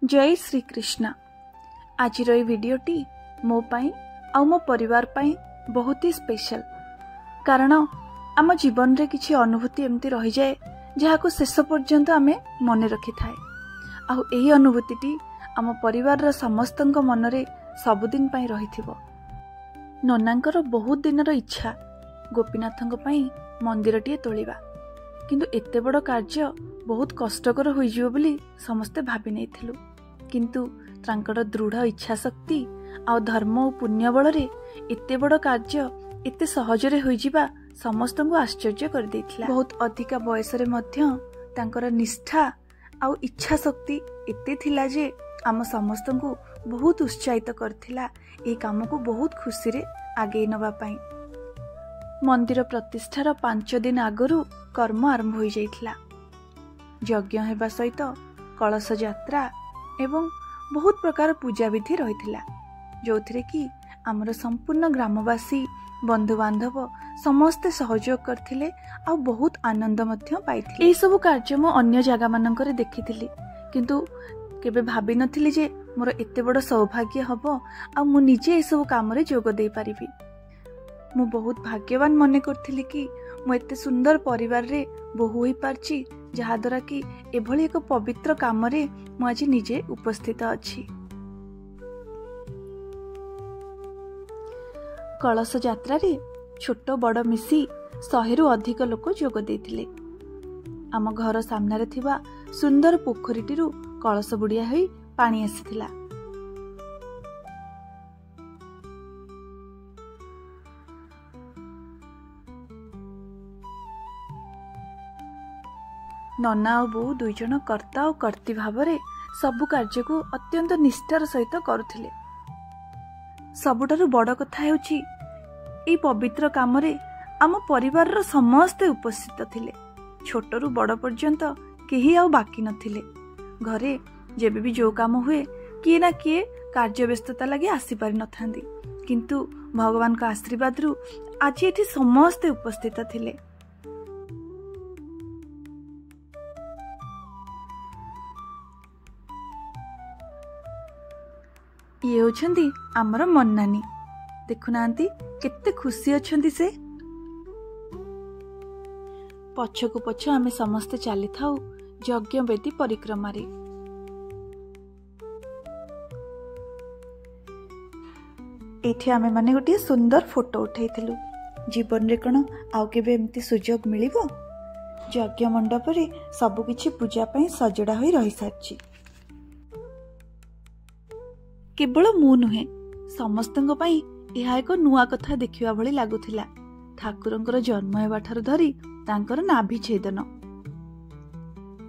जय श्री कृष्ण। आज ये वीडियोटी मो पाई आउ मो परिवार पाई बहुत ही स्पेशल, कारण आम जीवन रे किछि अनुभूति एमती रही जाए जहाको शेष पर्यंत आमे मन रखि थाए। आउ एही अनुभूतिटी आम परिवार रा समस्तंक मनरे सबुदिन पाई रहिथिबो। नन्नांकर बहुत दिनर इच्छा गोपीनाथंक पाई मंदिरटिए तोलिबा, किंतु एते बड़ कार्य बहुत कष्टकर होइजियो बोली समस्ते भाबी नेथिलु। किंतु तांकर दृढ़ इच्छा शक्ति आ धर्म और पुण्य बलरे एते बड़ कार्य एते सहजरे होइजिबा समस्तंको आश्चर्य कर देथिला। बहुत अधिका बयस रे मध्य तांकर निष्ठा आ इच्छा शक्ति एते थिला जे आम समस्तंको बहुत उत्साहित करथिला ए काम को बहुत खुशी रे आगे नबा पाई। मंदिर प्रतिष्ठार 5 दिन आगरू कर्म आरंभ हो जाइथिला। यज्ञ हेबा सहित कलश यात्रा एवं बहुत प्रकार पूजा विधि रहिथिला, जोथिरे कि आमर संपूर्ण ग्रामवासी बंधु बांधव समस्ते सहयोग करथिले आ बहुत आनंद मध्य पाइथिले। एई सब कार्य मो अन्य जगह मानकरे देखिथिली, किंतु केबे भाबी नथिली जे मोर एते बड़ सौभाग्य हबो आ मु निजे एई सब काम रे जोग देई परिबी। मु बहुत भाग्यवान मने करथिली कि मु एते सुंदर परिवार रे बहु होई पारची, जहा द्वारा कि एभली एक पवित्र काम रे मु आज निजे उपस्थित अछि। कलश यात्रा रे छोट बड़ मिसी 100 रु अधिक लोक जोग देथिले। आम घर सामने थिबा सुंदर पोखरीटिरु कलश बुड़िया होई पानी आसीथिला। नन्ना और बो दुई जन कर्ता और कर्ती भाव सबु कार्य को अत्यंत निष्ठार सहित करुथिले। सबुठारु बड़ कथा हेउची एई पवित्र काम रे आम परिवार रो समस्ते उपस्थित थिले। छोटरू बड़ पर्यंत केही आउ बाकी नथिले। घरे जेबे भी जो काम हुए किए ना किए कार्य व्यस्तता लगे आसी पारि नथांदी, किंतु भगवान का आशीर्वाद रु आज एठी समस्ते उपस्थित थिले। ये होछंदी आमर मन्नानी, देखुनांती केते खुशी अछंदी से। पछकु पछ आमे समस्ते चली थाउ यज्ञ वेदी परिक्रमा रे। एठी आमे माने गोटे सुंदर फोटो उठैथिलु। जीवन रे कोन आउ केबे एम्ति सुजोग मिलिबो? यज्ञ मंडप रे सब किछि पूजा पई सजड़ा होई रहि सारछि। केवल मु नुहे, समस्तंक पई एहा एक नुआ कथा देखिबा भली लागुथिला। ठाकुरंकर जन्म हेबा ठारु धरी तांकर नाभि छेदन,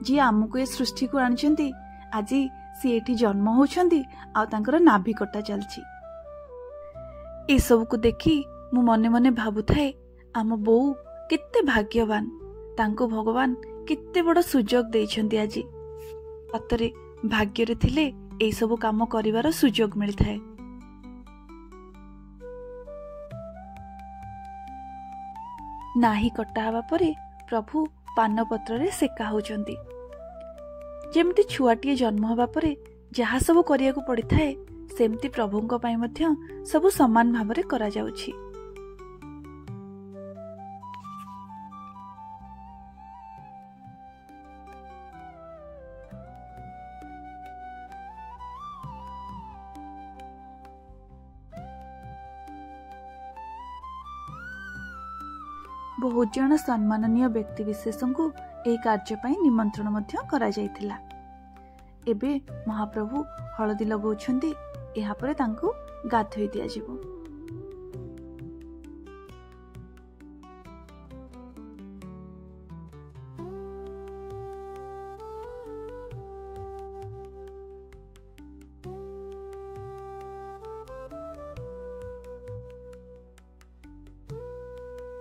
जी आमको ए सृष्टि को आनिचंती, आजी सी एठी जन्म होछंती आ तांकर नाभि कटा चलछि। ए सब को देखी मु मने मने भाबुथाए आम बोऊ केते भाग्यवान, तांको भगवान केते बड़ सुजोग देइछंती। आजी पातरे भाग्य रे थिले एई सब काम करिवार सुजोग मिलथाए। नाही कटा हवा परे प्रभु पान पत्र रे सेका होचंती। जेमती छुआटिए जन्म हवा परे जहा सब करिया को पड़ी थाए, सेमती प्रभुंक पाई मध्य सब समान भावरे करा जाउछि। बहुत जन सम्माननीय व्यक्ति विशेषों को यह कार्य पाई निमंत्रण मध्य करा जायथिला। एबे महाप्रभु हलदी लगौछंती, एहा परे तांको गाधोई दिया जिवो।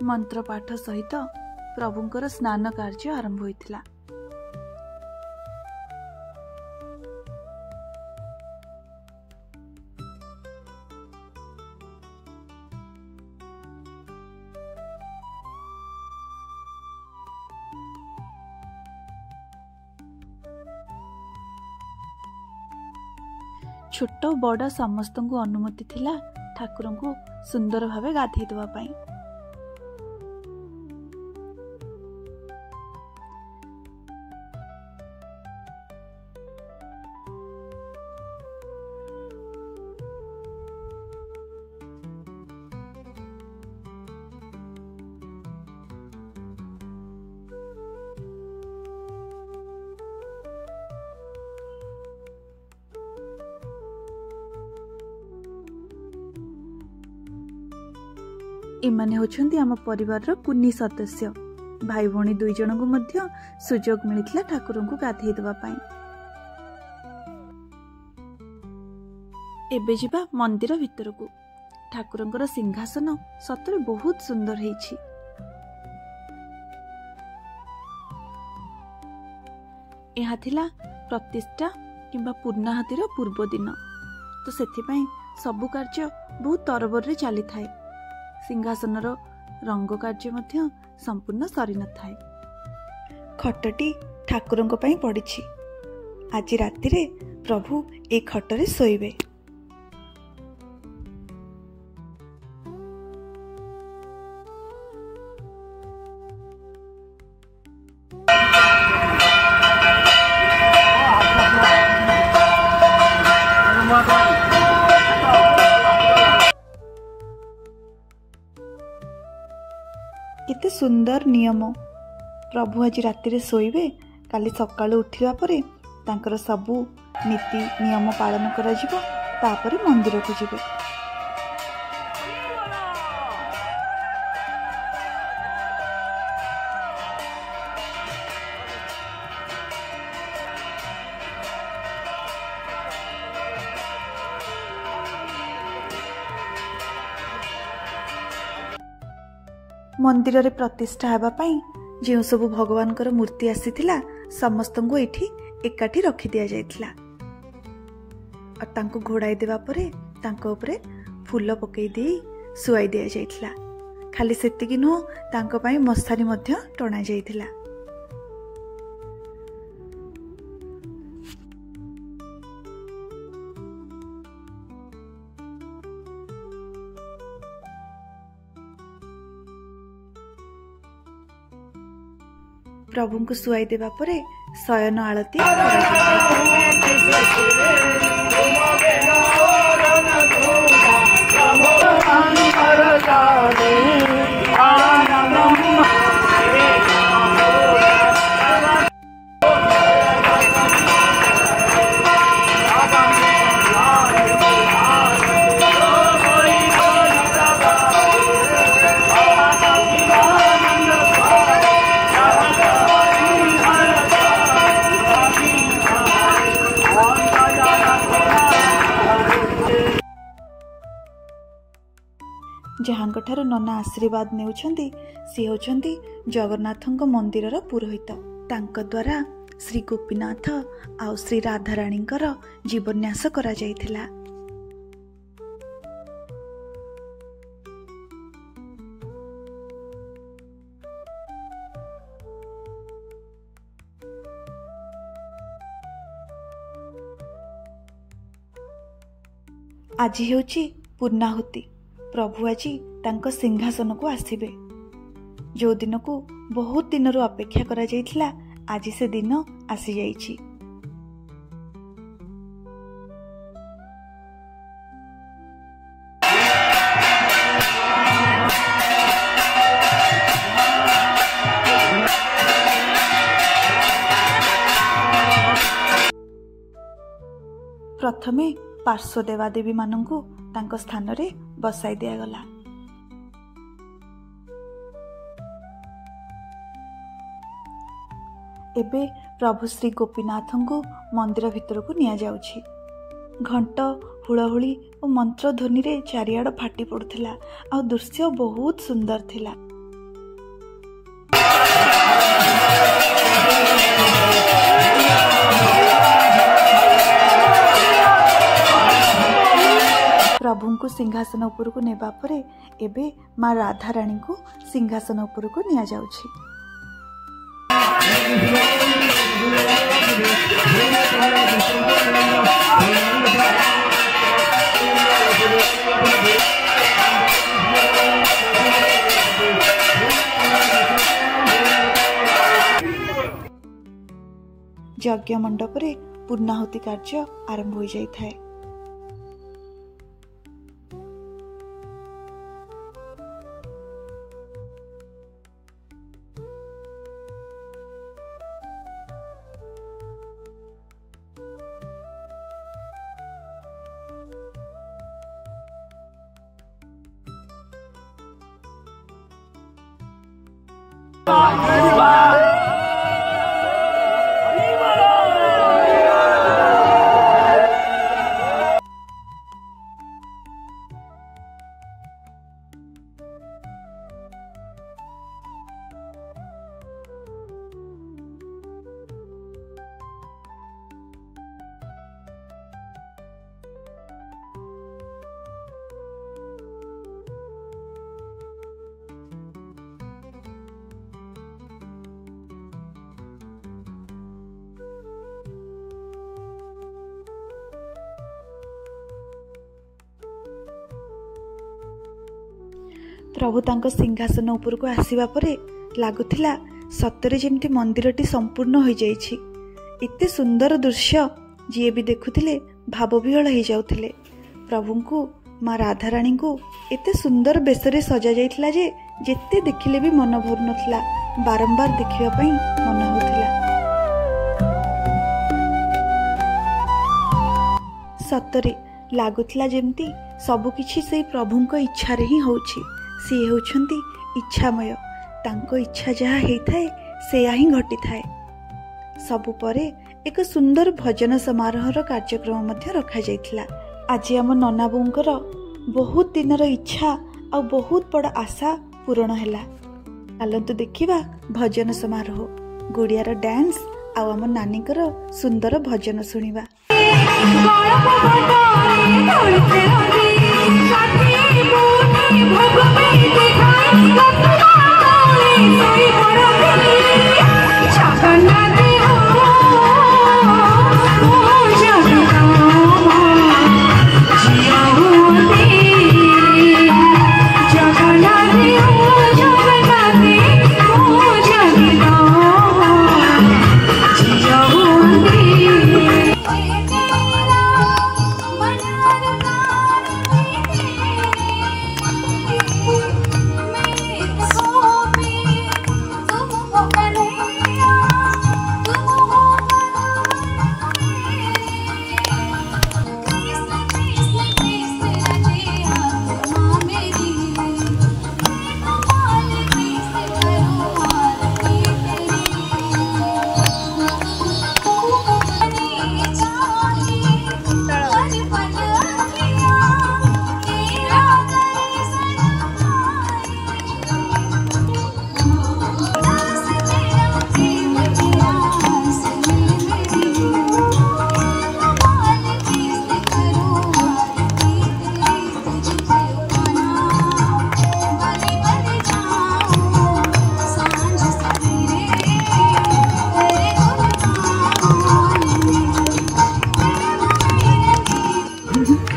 मंत्र पाठ सहित प्रभुंकर स्नान कार्य आरंभ होइथिला। छोट बड़ समस्त को अनुमति थिला ठाकुर को सुंदर भावे गाधेई देवा पाई। एमाने होछन्ती आम परिवार रो कुन्नी सदस्य। भाई भौणी दुई जन को मध्य सुजोग मिलिथिला ठाकुर को गाधेई देवा पाई। एबे जिबा मंदिर भितर को। ठाकुरंकर सिंहासन सतरे बहुत सुंदर हेछि। एहा थिला प्रतिष्ठा किंबा पूर्णाहुतिर पूर्व दिन, तो सेथिपाई सबु कार्य बहुत तरबर रे चली थाए। सिंहासनर रंग कार्य मध्य संपूर्ण सरी न थाए। खटटी ठाकुरंक पई पड़िछि। आज रातिरे प्रभु ए खटरे सोइबे। केते सुंदर नियम। प्रभु आज रातिरे सोइबे, काली सकाळु उठिबा परे तांकर सबु नीति नियम पालन करा जिवो, तापरे मंदिर को जिवे। मंदिर रे प्रतिष्ठा हेबा पई जे सब भगवान कर मूर्ति आसीथिला समस्त को एठी एकाठी रखी दिया जायथिला और तांको घोड़ाई देवा परे तांको उपरे फूल पकई दे सुआई दिया जायथिला। खाली सेतिकी नो तांको पई मशारी मध्य टणा जायथिला। प्रभु को सुआई देवा परे शयन आलती जहाँठार नना आशीर्वाद नेउछंती सी होछंती जगन्नाथंक मंदिरर पुरोहित। तांक द्वारा श्री गोपीनाथ आउ श्री राधाराणींकर जीवन्यास करा जायथिला। आज हेउची पूर्णाहुति। प्रभु आज तांको सिंहासन को आसीबे। जो दिन को बहुत दिन रो अपेक्षा करा जायथिला, आज से दिन आसी जायछि। प्रथमे पार्श्व देवादेवी मानंकु तांको स्थान रे बसाई दिया गला। एबे प्रभु श्री गोपीनाथ को मंदिर भितर को निया जाउछि। घंट हुलहुली और मंत्र ध्वनि रे चारियाड फाटी पड़ुथिला आ दृश्य बहुत सुंदर थिला। प्रभु को सिंहासन उपर को नेबा परे एबे माँ राधा रानी को सिंहासन उपर को निया जाउछि। यज्ञ मंडपरे पूर्णाहुति कार्य आरंभ हो जाए। प्रभु तांको सिंहासन उपर को आसीबा परे लागुथिला सतरे जेमती मंदिरटी संपूर्ण हो जाइछि। एते सुंदर दृश्य जी भी देखुथिले भावविहल हो जाउथिले। प्रभु को माँ राधाराणी को एते सुंदर बेसरे सजा जाइथिला जे जेते देखिले भी मन भर नथिला, बारंबार देखिबा पई मन होथिला। सतरे लागुथिला जेमती सबकिछि से प्रभुंक इच्छा रे ही होछि। सी होछंती इच्छामय, तांको इच्छा जहा हेइथाए सेया ही घटी थाए। सबु परे एक सुंदर भजन समारोहर कार्यक्रम मध्य रखा जाइथिला। आज आम नना बोंकर बहुत दिनर इच्छा आ बहुत बड़ आशा पूर्ण हैला। चलंतु देखिबा भजन समारोह, गुड़ियार डांस आ आम नानीकर सुंदर भजन सुनिबा।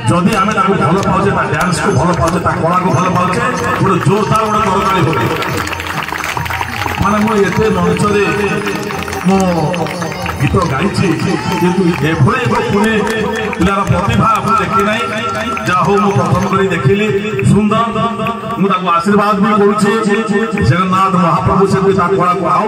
जदि आम भल पाचे डांस को भल पाचे कला को भल पाचे गोटे जोरदार गोटे करताली हो माने मुझे मंच मो गीत गाई पुणे पिलार प्रतिभा देखी ना जहाँ मु प्रथम कर देखिली सुंदर मुझे आशीर्वाद भी करुचे जगन्नाथ महाप्रभु से कला को आउ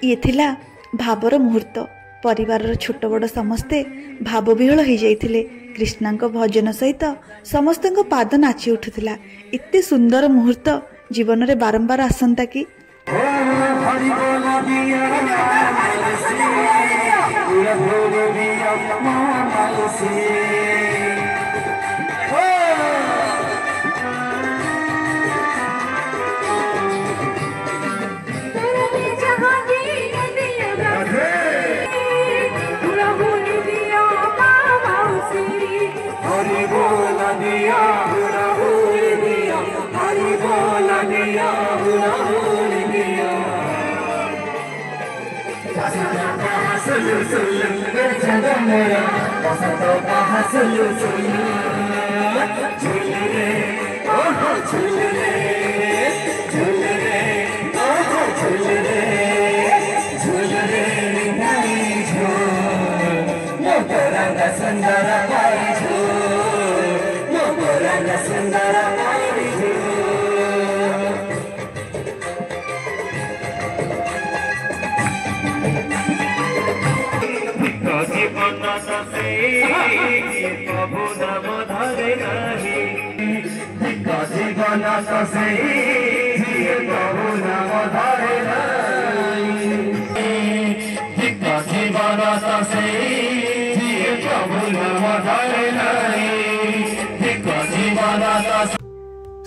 ये थिला भावर मुहूर्त। परिवार छोट बड़ समस्ते भाव विहल हो जाइथिले। कृष्णांक भजन सहित समस्त पाद नाची उठुथिला। एते सुंदर मुहूर्त जीवन रे बारंबार आसंता कि झूल रे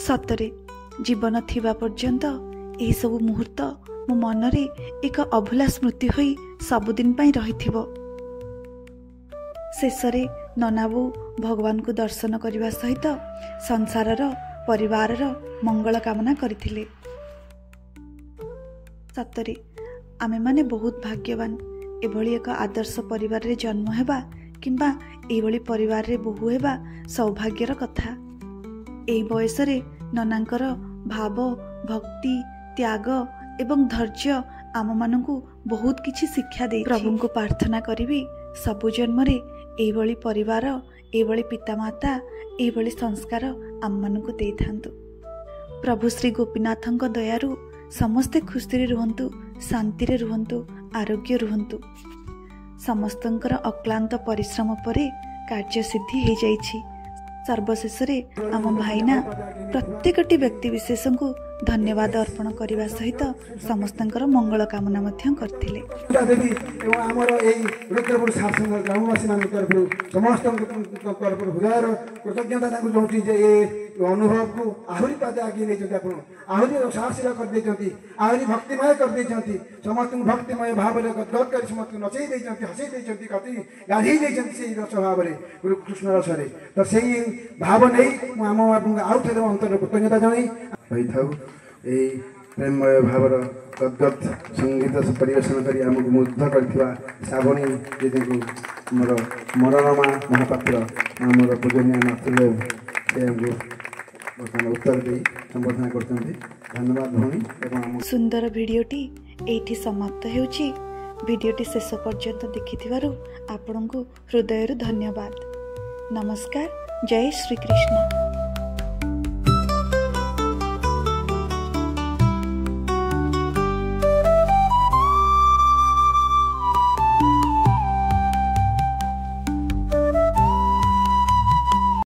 सतरे जीवन थिबा पर्यंत एही सब मुहूर्त मो मनरे एक अभुला स्मृति होई सबुदिन पाई रहिथिबो। शेषरे ननाबू भगवान को दर्शन करने सहित संसारर परिवारर मंगल कामना करथिले। सतरे आमे माने बहुत भाग्यवान एभली एक आदर्श परिवार रे जन्म हेबा किंबा एभली परिवार रे बहु हेबा सौभाग्यर कथा। एई बयस रे ननांकर भाव भक्ति त्याग एवं धैर्य आम मानकु बहुत किछि शिक्षा दे। प्रभु को प्रार्थना करिबी सबु जन्म रे एभली परिवार एभली पितामाता एभली संस्कार आम मानकु दे थांतु। प्रभु श्री गोपीनाथंक दयारु समस्ते खुशी रुहंतु, शांति रे रुहंतु, आरोग्य रुहंतु। समस्तंकर अक्लांत परिश्रम परे कार्य सिद्धि हो जाइछि। सर्वशेष आम भाईना प्रत्येकटी व्यक्ति विशेष को धन्यवाद अर्पण करने सहित समस्तंकर मंगल कामना करथिले। अनुभव को आहरी पाद आगे नहीं आहरी साहसिला कर आहरी भक्तिमय कर समस्त भक्तिमय भाव गदगद कर समस्त नचई हसई कति गाधी से रस भाव गुरु कृष्ण रस तो से भाव नहीं आम बाबू आउ थे अंतर कृतज्ञता जन प्रेममय भावर गदगद संगीत परिवेशन कर आमको मुग्ध कर श्रावणी दीदी को मोर मनोरमा महापात्र मोर पूजनीय नाथदेव से हमको उत्तर दे संबोधन करते धन्यवाद भौणी। सुंदर वीडियोटी एठी समाप्त हेउची। वीडियोटी शेष पर्यंत देखिथिबारु आपनकु हृदयरु धन्यवाद। नमस्कार। जय श्री कृष्ण।